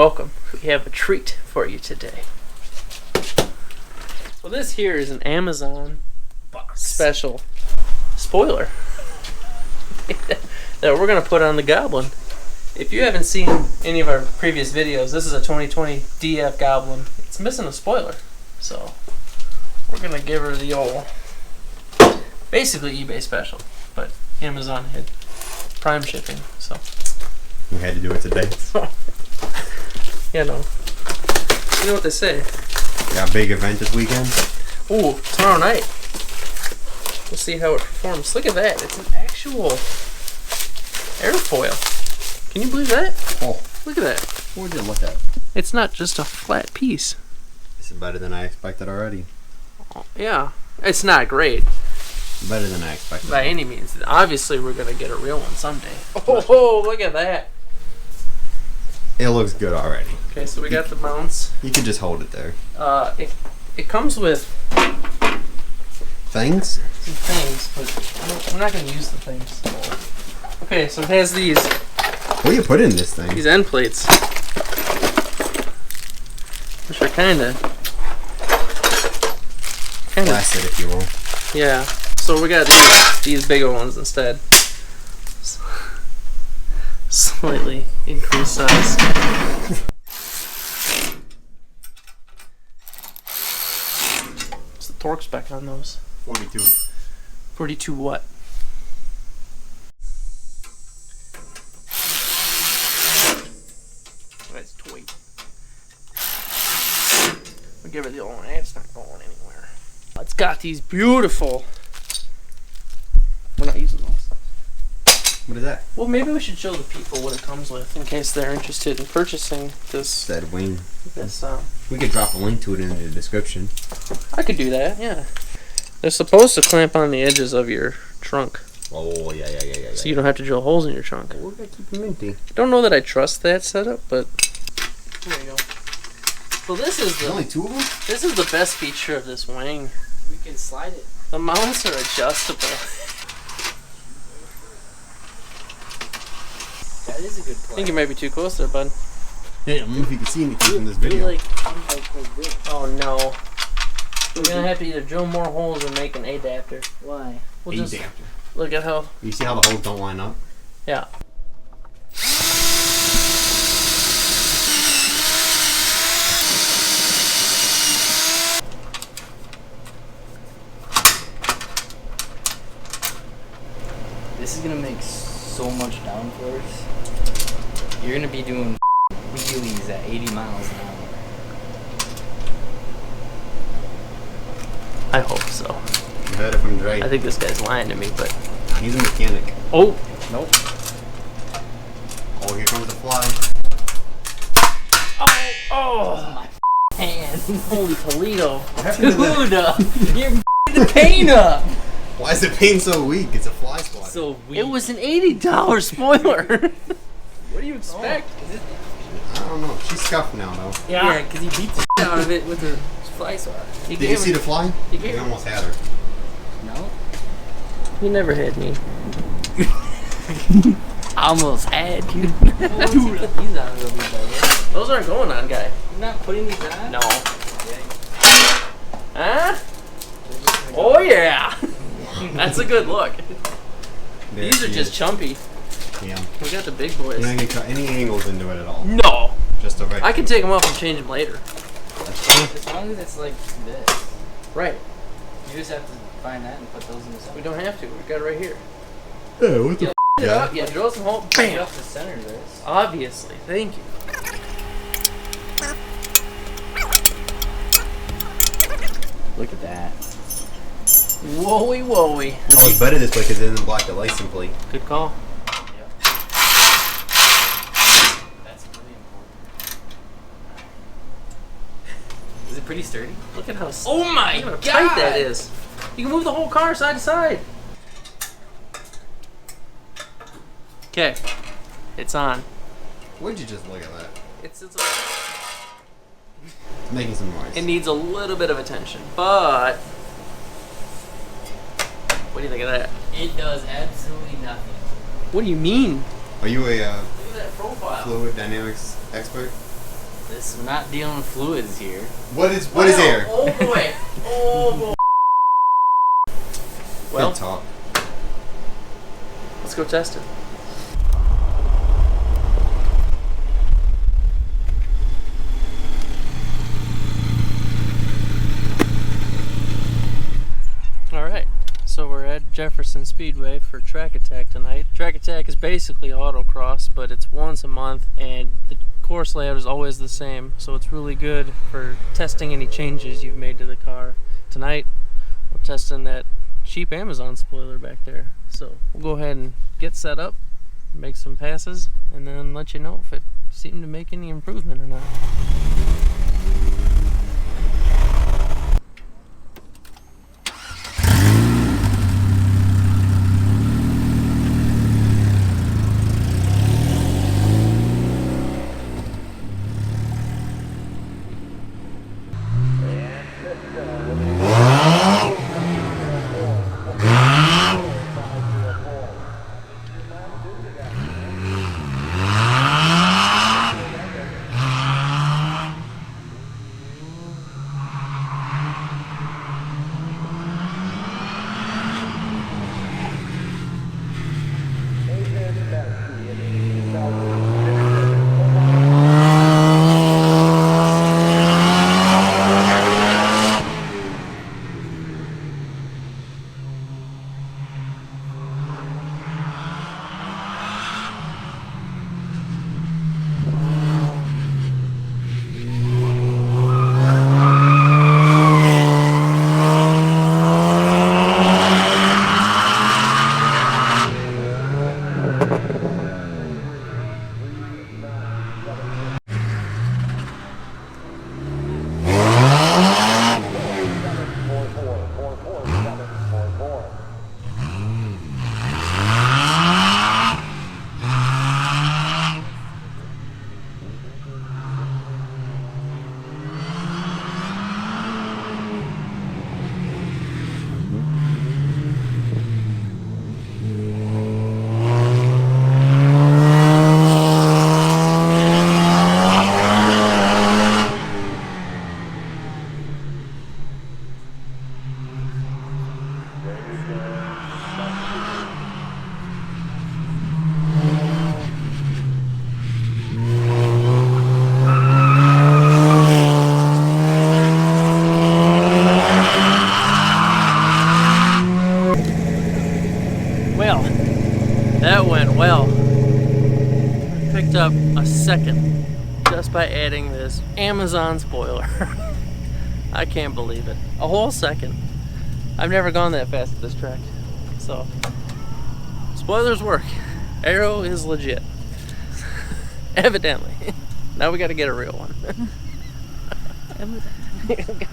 welcome. We have a treat for you today. Well, this here is an Amazon special spoiler that we're going to put on the Goblin. If you haven't seen any of our previous videos, this is a 2020 DF Goblin. It's missing a spoiler, so we're going to give her the old, basically eBay special, but Amazon had Prime shipping, so we had to do it today. You know what they say. Got a big event this weekend. Ooh, tomorrow night. We'll see how it performs. Look at that. It's an actual airfoil. Can you believe that? Oh. Look at that. What did you look at? It's not just a flat piece. This is better than I expected already. Oh, yeah. It's not great. Better than I expected. By any means. Obviously, we're going to get a real one someday. Oh, look at that. It looks good already. Okay, so we got the mounts. You could just hold it there. It comes with things? some things, but I'm not going to use the things. Okay, so it has these. What do you put in this thing? These end plates, which are kind of Plastic, if you will. Yeah. So we got these big ones instead. Slightly increased size. What's the torque spec on those? 42. 42 what? That's toy. We'll give it the old one. It's not going anywhere. It's got these beautiful. We're not using those. What is that? Well, maybe we should show the people what it comes with in case they're interested in purchasing this. Said wing. This. We could drop a link to it in the description. I could do that. Yeah. They're supposed to clamp on the edges of your trunk. Oh yeah. So you don't have to drill holes in your trunk. We're gonna keep them empty. I don't know that I trust that setup, but there you go. So this is the only two of them. This is the best feature of this wing. We can slide it. The mounts are adjustable. That is a good plan. I think you might be too close there, bud. Hey, I don't know if you can see anything from this video. Like this. Oh no. We're gonna have to either drill more holes or make an adapter. Why? We'll just Adapter. look at how. You see how the holes don't line up? Yeah. This is gonna make so much downforce. You're gonna be doing wheelies at 80 miles an hour. I hope so. You heard it from Dre. I think this guy's lying to me, but. He's a mechanic. Oh! Nope. Oh, here comes the fly. Oh! My hand. Holy Toledo. What happened to that? Dude, you're the paint up. Why is the paint so weak? It's a fly swatter. So weak. It was an $80 spoiler. What do you expect? I don't know. She's scuffed now, though. Yeah, because he beat the shit out of it with the fly swatter. Did you see the fly? He He gave almost had her. No. He never had me. Almost had you. Dude, these aren't really better. Those aren't going on, guy. You're not putting these on? No. Yeah. Huh? Oh yeah. That's a good look. There These are she just is. chumpy. Yeah. We got the big You're boys. not gonna cut any angles into it at all. No. Just a right. I can take them off and change them later. That's fine. As long as it's like this. Right. You just have to find that and put those in the center. We don't have to. We got it right here. Yeah, what the It up. Yeah, drill some hole. You Bam. have to center this. Obviously. Thank you. Look at that. Whoa-y, whoa-y. Oh, it's better this way because it doesn't block the license plate. Good call. Yep. That's really important. Is it pretty sturdy? Look at how. Oh my Look how god! tight that is. You can move the whole car side to side. Okay. It's on. Would you just look at that? It's It's making some noise. it needs a little bit of attention, but what do you think of that? It does absolutely nothing. What do you mean? Are you a Look at that profile. fluid dynamics expert? This, we're not dealing with fluids here. What is air? Oh boy. Oh boy. Well, Good talk. let's go test it. Alright, so we're at Jefferson Speedway for Track Attack tonight. Track Attack is basically autocross, but it's once a month and the course layout is always the same, so it's really good for testing any changes you've made to the car. Tonight, we're testing that cheap Amazon spoiler back there. So we'll go ahead and get set up, make some passes, and then let you know if it seemed to make any improvement or not. Well, that went well. Picked up a second just by adding this Amazon spoiler. I can't believe it. A whole second. I've never gone that fast at this track. So, spoilers work. Aero is legit. Evidently. Now we gotta get a real one. Evidently.